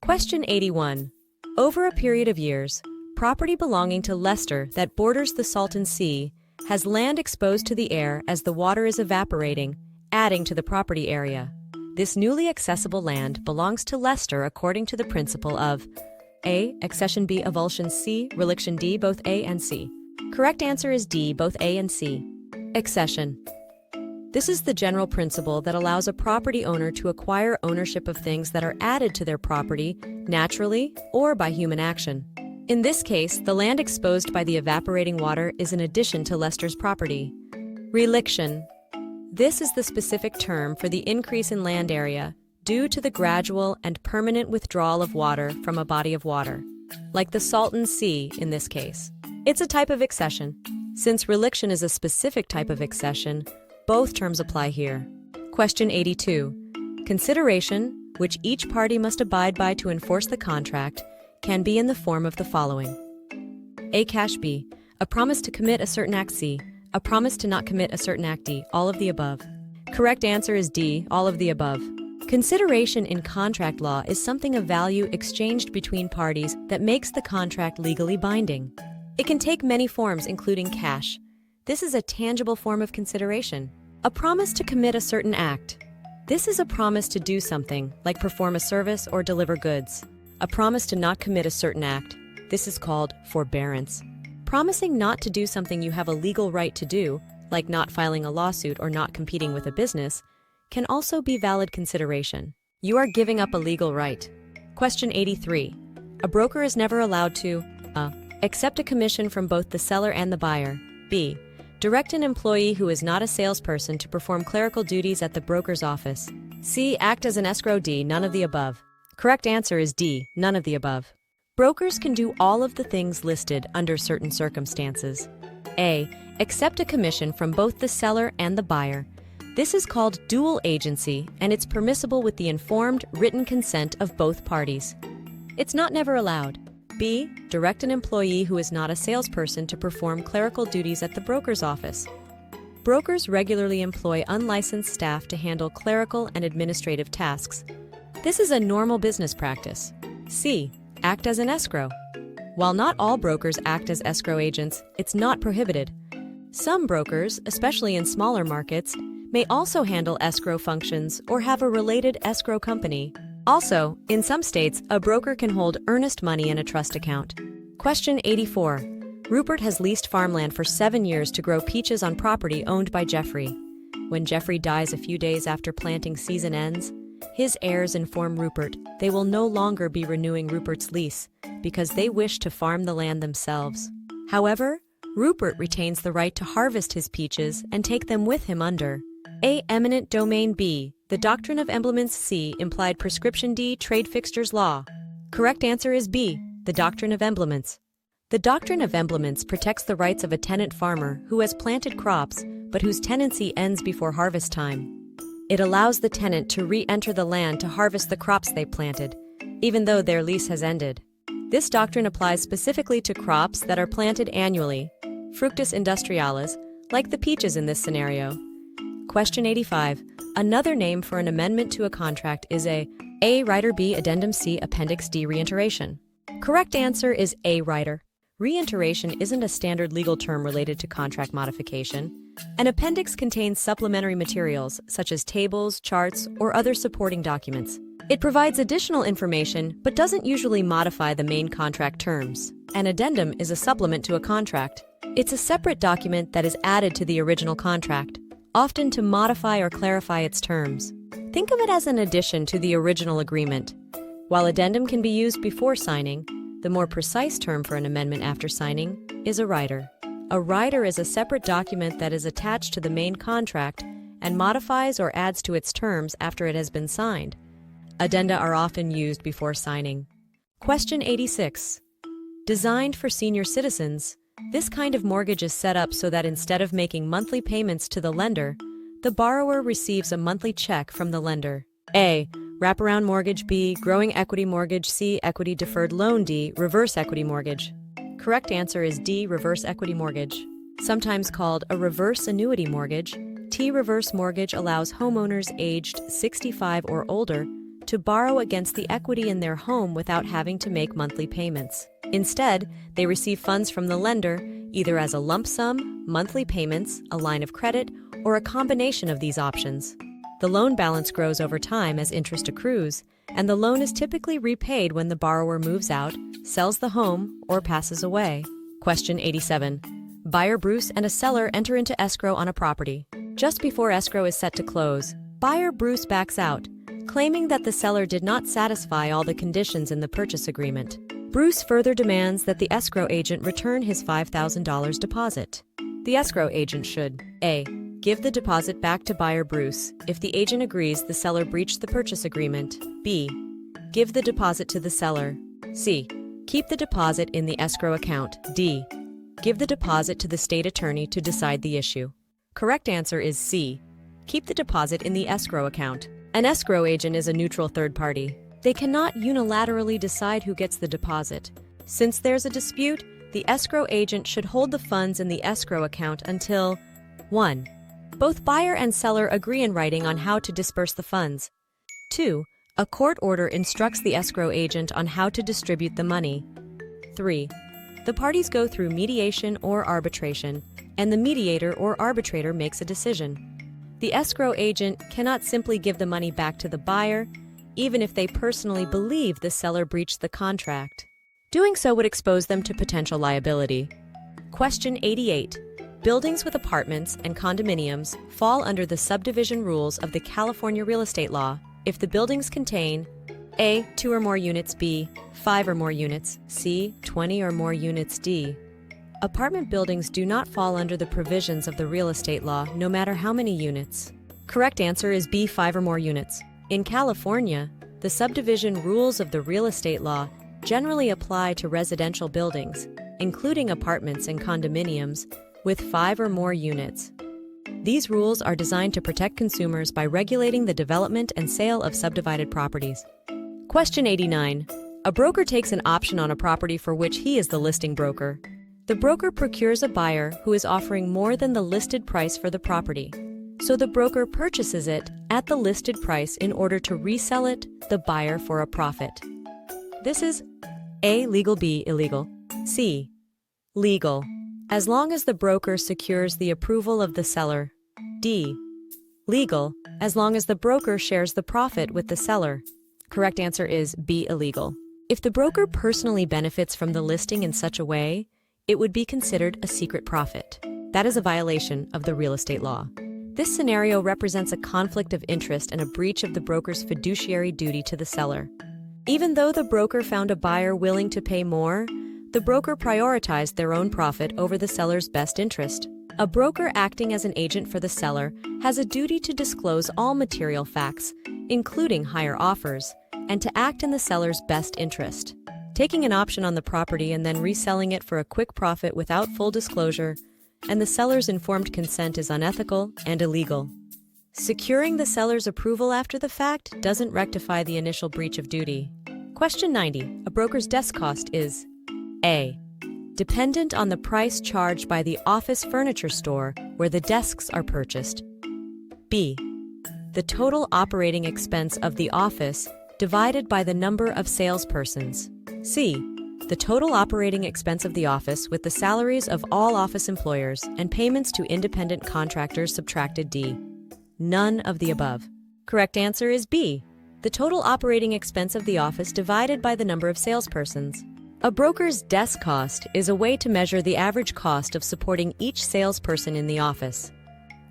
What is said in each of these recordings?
Question 81. Over a period of years, property belonging to Leicester that borders the Salton Sea has land exposed to the air as the water is evaporating, adding to the property area. This newly accessible land belongs to Leicester according to the principle of A. Accession, B. Avulsion, C. Reliction, D. Both A and C. Correct answer is D. Both A and C. Accession. This is the general principle that allows a property owner to acquire ownership of things that are added to their property naturally or by human action. In this case, the land exposed by the evaporating water is an addition to Leicester's property. Reliction. This is the specific term for the increase in land area due to the gradual and permanent withdrawal of water from a body of water, like the Salton Sea in this case. It's a type of accession. Since reliction is a specific type of accession, both terms apply here. Question 82. Consideration, which each party must abide by to enforce the contract, can be in the form of the following. A. Cash. B. A promise to commit a certain act. C. A promise to not commit a certain act. D. All of the above. Correct answer is D. All of the above. Consideration in contract law is something of value exchanged between parties that makes the contract legally binding. It can take many forms, including cash. This is a tangible form of consideration. A promise to commit a certain act. This is a promise to do something, like perform a service or deliver goods. A promise to not commit a certain act. This is called forbearance. Promising not to do something you have a legal right to do, like not filing a lawsuit or not competing with a business, can also be valid consideration. You are giving up a legal right. Question 83. A broker is never allowed to A. Accept a commission from both the seller and the buyer. B. Direct an employee who is not a salesperson to perform clerical duties at the broker's office. C. Act as an escrow. D. None of the above. Correct answer is D. None of the above. Brokers can do all of the things listed under certain circumstances. A. Accept a commission from both the seller and the buyer. This is called dual agency, and it's permissible with the informed, written consent of both parties. It's not never allowed. B. Direct an employee who is not a salesperson to perform clerical duties at the broker's office. Brokers regularly employ unlicensed staff to handle clerical and administrative tasks. This is a normal business practice. C. Act as an escrow. While not all brokers act as escrow agents, it's not prohibited. Some brokers, especially in smaller markets, may also handle escrow functions or have a related escrow company. Also, in some states, a broker can hold earnest money in a trust account. Question 84. Rupert has leased farmland for 7 years to grow peaches on property owned by Jeffrey. When Jeffrey dies a few days after planting season ends, his heirs inform Rupert they will no longer be renewing Rupert's lease because they wish to farm the land themselves. However, Rupert retains the right to harvest his peaches and take them with him under A. Eminent domain. B. The doctrine of emblements. C. Implied prescription. D. Trade fixtures law. Correct answer is B. The doctrine of emblements. The doctrine of emblements protects the rights of a tenant farmer who has planted crops but whose tenancy ends before harvest time. It allows the tenant to re-enter the land to harvest the crops they planted, even though their lease has ended. This doctrine applies specifically to crops that are planted annually, fructus industrialis, like the peaches in this scenario. Question 85. Another name for an amendment to a contract is A. Rider. B. Addendum. C. Appendix. D. Reiteration. Correct answer is A. Rider. Reiteration isn't a standard legal term related to contract modification. An appendix contains supplementary materials such as tables, charts, or other supporting documents. It provides additional information but doesn't usually modify the main contract terms. An addendum is a supplement to a contract. It's a separate document that is added to the original contract, often to modify or clarify its terms. Think of it as an addition to the original agreement. While addendum can be used before signing, the more precise term for an amendment after signing is a rider. A rider is a separate document that is attached to the main contract and modifies or adds to its terms after it has been signed. Addenda are often used before signing. Question 86. Designed for senior citizens, this kind of mortgage is set up so that instead of making monthly payments to the lender, the borrower receives a monthly check from the lender. A. Wraparound mortgage. B. Growing equity mortgage. C. Equity deferred loan. D. Reverse equity mortgage. Correct answer is D. Reverse equity mortgage. Sometimes called a reverse annuity mortgage, T-reverse mortgage allows homeowners aged 65 or older to borrow against the equity in their home without having to make monthly payments. Instead, they receive funds from the lender, either as a lump sum, monthly payments, a line of credit, or a combination of these options. The loan balance grows over time as interest accrues, and the loan is typically repaid when the borrower moves out, sells the home, or passes away. Question 87. Buyer Bruce and a seller enter into escrow on a property. Just before escrow is set to close, buyer Bruce backs out, claiming that the seller did not satisfy all the conditions in the purchase agreement. Bruce further demands that the escrow agent return his $5,000 deposit. The escrow agent should A. Give the deposit back to buyer Bruce if the agent agrees the seller breached the purchase agreement. B. Give the deposit to the seller. C. Keep the deposit in the escrow account. D. Give the deposit to the state attorney to decide the issue. Correct answer is C. Keep the deposit in the escrow account. An escrow agent is a neutral third party. They cannot unilaterally decide who gets the deposit. Since there's a dispute, the escrow agent should hold the funds in the escrow account until 1. Both buyer and seller agree in writing on how to disperse the funds. 2. A court order instructs the escrow agent on how to distribute the money. 3. The parties go through mediation or arbitration, and the mediator or arbitrator makes a decision. The escrow agent cannot simply give the money back to the buyer, even if they personally believe the seller breached the contract. Doing so would expose them to potential liability. Question 88. Buildings with apartments and condominiums fall under the subdivision rules of the California real estate law if the buildings contain A. 2 or more units, B. 5 or more units, C. 20 or more units, D. Apartment buildings do not fall under the provisions of the real estate law, no matter how many units. Correct answer is B. 5 or more units. In California, the subdivision rules of the real estate law generally apply to residential buildings, including apartments and condominiums, with 5 or more units. These rules are designed to protect consumers by regulating the development and sale of subdivided properties. Question 89. A broker takes an option on a property for which he is the listing broker. The broker procures a buyer who is offering more than the listed price for the property. So the broker purchases it at the listed price in order to resell it the buyer for a profit. This is A. Legal, B. Illegal, C. Legal, as long as the broker secures the approval of the seller. D. Legal, as long as the broker shares the profit with the seller. Correct answer is B. Illegal. If the broker personally benefits from the listing in such a way, it would be considered a secret profit. That is a violation of the real estate law. This scenario represents a conflict of interest and a breach of the broker's fiduciary duty to the seller. Even though the broker found a buyer willing to pay more, the broker prioritized their own profit over the seller's best interest. A broker acting as an agent for the seller has a duty to disclose all material facts, including higher offers, and to act in the seller's best interest. Taking an option on the property and then reselling it for a quick profit without full disclosure and the seller's informed consent is unethical and illegal. Securing the seller's approval after the fact doesn't rectify the initial breach of duty. Question 90. A broker's desk cost is A. Dependent on the price charged by the office furniture store where the desks are purchased. B. The total operating expense of the office divided by the number of salespersons. C. The total operating expense of the office with the salaries of all office employers and payments to independent contractors subtracted. D. None of the above. Correct answer is B. The total operating expense of the office divided by the number of salespersons. A broker's desk cost is a way to measure the average cost of supporting each salesperson in the office.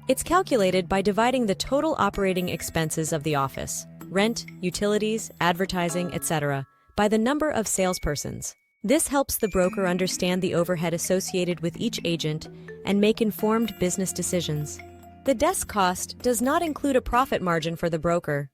It's calculated by dividing the total operating expenses of the office, rent, utilities, advertising, etc., by the number of salespersons. This helps the broker understand the overhead associated with each agent and make informed business decisions. The desk cost does not include a profit margin for the broker.